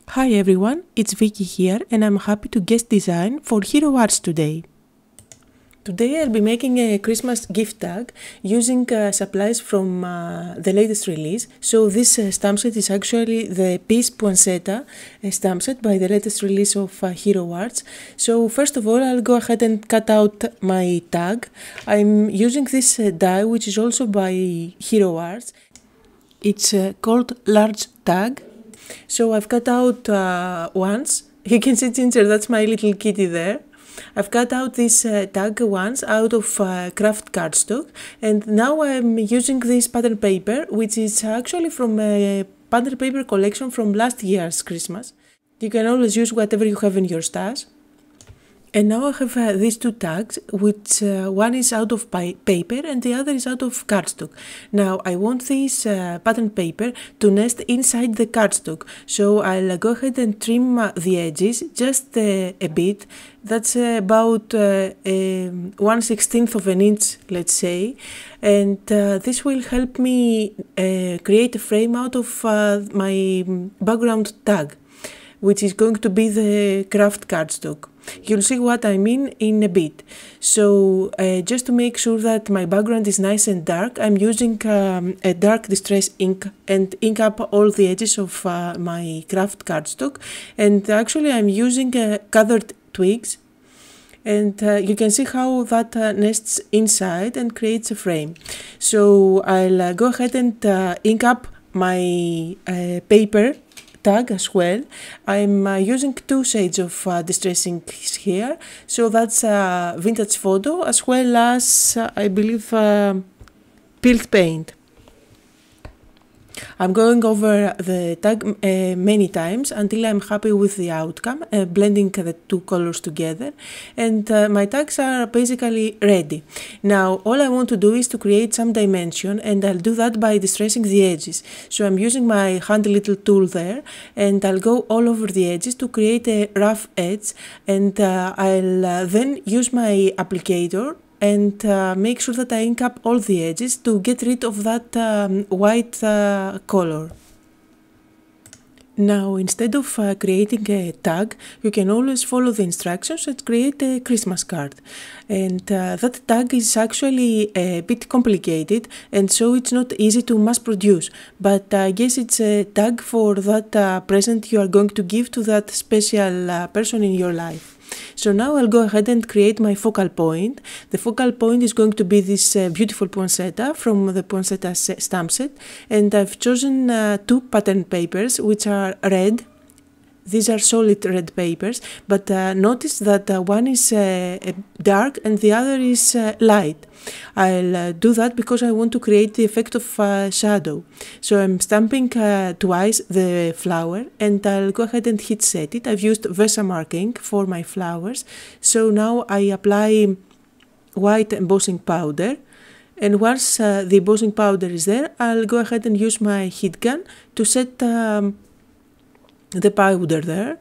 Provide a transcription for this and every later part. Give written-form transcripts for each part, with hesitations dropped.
Hi everyone, it's Vicky here and I'm happy to guest design for Hero Arts today. Today I'll be making a Christmas gift tag using supplies from the latest release. So this stamp set is actually the piece Poinsettia stamp set by the latest release of Hero Arts. So first of all I'll go ahead and cut out my tag. I'm using this die which is also by Hero Arts. It's called Large Tag. So I've cut out once. You can see Ginger, that's my little kitty there. I've cut out this tag once out of craft cardstock, and now I'm using this pattern paper, which is actually from a pattern paper collection from last year's Christmas. You can always use whatever you have in your stash. And now I have these two tags, which one is out of paper and the other is out of cardstock. Now I want this pattern paper to nest inside the cardstock, so I'll go ahead and trim the edges just a bit. That's about 1/16 of an inch, let's say, and this will help me create a frame out of my background tag, which is going to be the craft cardstock. You'll see what I mean in a bit. So just to make sure that my background is nice and dark, I'm using a dark distress ink and ink up all the edges of my craft cardstock. And actually I'm using gathered twigs, and you can see how that nests inside and creates a frame. So I'll go ahead and ink up my paper tag as well. I'm using two shades of distress ink here, so that's vintage photo as well as I believe peeled paint. I'm going over the tag many times until I'm happy with the outcome, blending the two colors together, and my tags are basically ready. Now all I want to do is to create some dimension, and I'll do that by distressing the edges. So I'm using my handy little tool there, and I'll go all over the edges to create a rough edge, and I'll then use my applicator and make sure that I ink up all the edges to get rid of that white color. Now, instead of creating a tag, you can always follow the instructions and create a Christmas card. And that tag is actually a bit complicated, and so it's not easy to mass produce. But I guess it's a tag for that present you are going to give to that special person in your life. So now I'll go ahead and create my focal point. The focal point is going to be this beautiful poinsettia from the Poinsettia stamp set, and I've chosen two pattern papers which are red. These are solid red papers, but notice that one is dark and the other is light. I'll do that because I want to create the effect of shadow. So I'm stamping twice the flower, and I'll go ahead and heat set it. I've used Versamark ink for my flowers. So now I apply white embossing powder. And once the embossing powder is there, I'll go ahead and use my heat gun to set the powder there.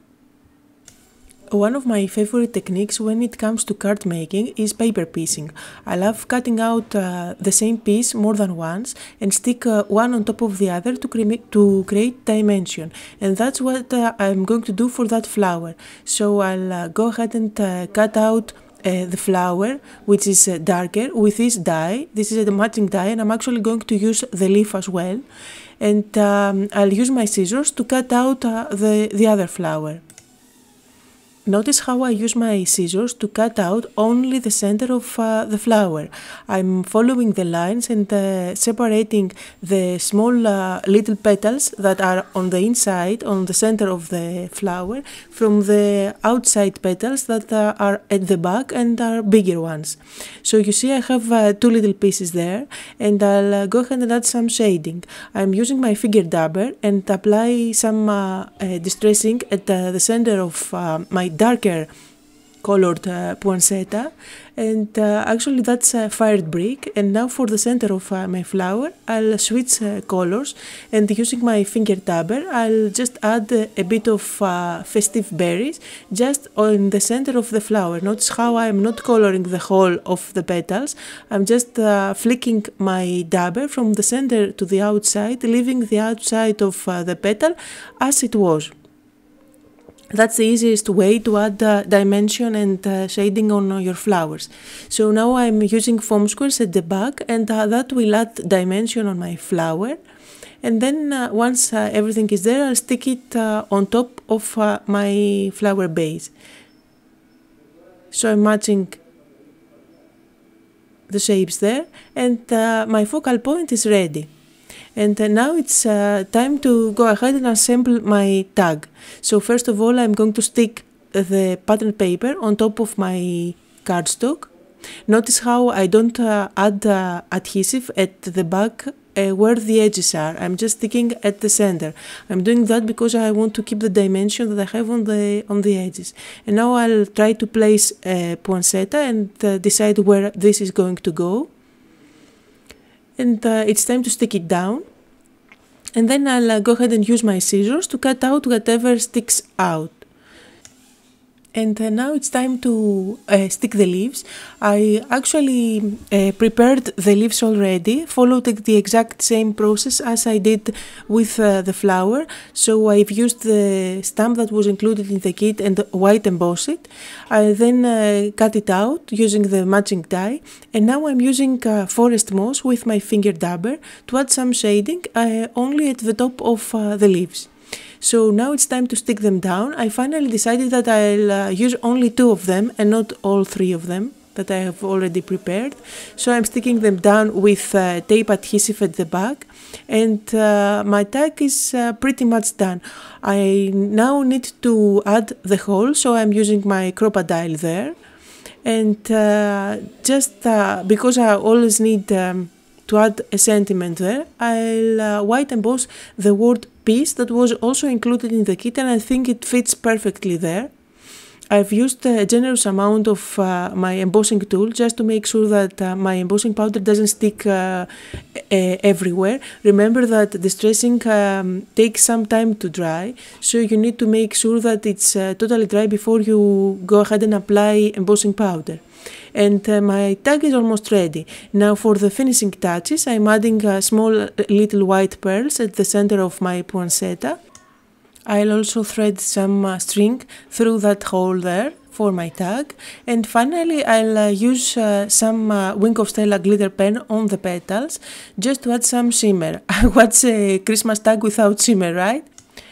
One of my favorite techniques when it comes to card making is paper piecing. I love cutting out the same piece more than once and stick one on top of the other to create dimension. And that's what I'm going to do for that flower. So I'll go ahead and cut out the flower, which is darker, with this die. This is a matching die, and I'm actually going to use the leaf as well. And I'll use my scissors to cut out the other flower. Notice how I use my scissors to cut out only the center of the flower. I'm following the lines and separating the small little petals that are on the inside, on the center of the flower, from the outside petals that are at the back and are bigger ones. So you see I have two little pieces there, and I'll go ahead and add some shading. I'm using my finger dabber and apply some distress ink at the center of my darker colored poinsettia, and actually that's fired brick. And now for the center of my flower I'll switch colors, and using my finger dabber I'll just add a bit of festive berries just on the center of the flower. Notice how I'm not coloring the whole of the petals. I'm just flicking my dabber from the center to the outside, leaving the outside of the petal as it was. That's the easiest way to add dimension and shading on your flowers. So now I'm using foam squares at the back, and that will add dimension on my flower. And then once everything is there, I'll stick it on top of my flower base. So I'm matching the shapes there, and my focal point is ready. And now it's time to go ahead and assemble my tag. So first of all, I'm going to stick the pattern paper on top of my cardstock. Notice how I don't add adhesive at the back where the edges are. I'm just sticking at the center. I'm doing that because I want to keep the dimension that I have on the edges. And now I'll try to place a poinsettia and decide where this is going to go. And it's time to stick it down. And then I'll go ahead and use my scissors to cut out whatever sticks out. And now it's time to stick the leaves. I actually prepared the leaves already, followed the exact same process as I did with the flower. So I've used the stamp that was included in the kit and white embossed it. I then cut it out using the matching die. And now I'm using forest moss with my finger dabber to add some shading only at the top of the leaves. So now it's time to stick them down. I finally decided that I'll use only 2 of them and not all 3 of them that I have already prepared. So I'm sticking them down with tape adhesive at the back, and my tag is pretty much done. I now need to add the hole, so I'm using my crocodile there. And just because I always need to add a sentiment there, I'll white emboss the word peace that was also included in the kit, and I think it fits perfectly there. I've used a generous amount of my embossing tool just to make sure that my embossing powder doesn't stick everywhere. Remember that distressing takes some time to dry, so you need to make sure that it's totally dry before you go ahead and apply embossing powder. And my tag is almost ready. Now for the finishing touches, I'm adding small little white pearls at the center of my poinsettia. I'll also thread some string through that hole there for my tag. And finally, I'll use some Wing of Stella glitter pen on the petals just to add some shimmer. What's a Christmas tag without shimmer, right?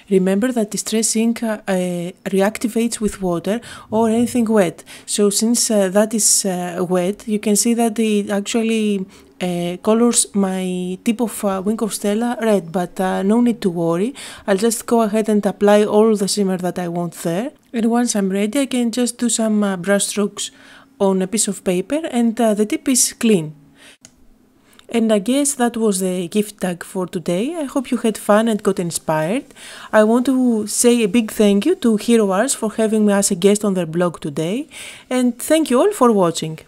Remember that distress ink reactivates with water or anything wet. So since that is wet, you can see that it actually colors my tip of Wing of Stella red, but no need to worry. I'll just go ahead and apply all the shimmer that I want there. And once I'm ready, I can just do some brush strokes on a piece of paper, and the tip is clean. And I guess that was the gift tag for today. I hope you had fun and got inspired. I want to say a big thank you to Hero Arts for having me as a guest on their blog today. And thank you all for watching.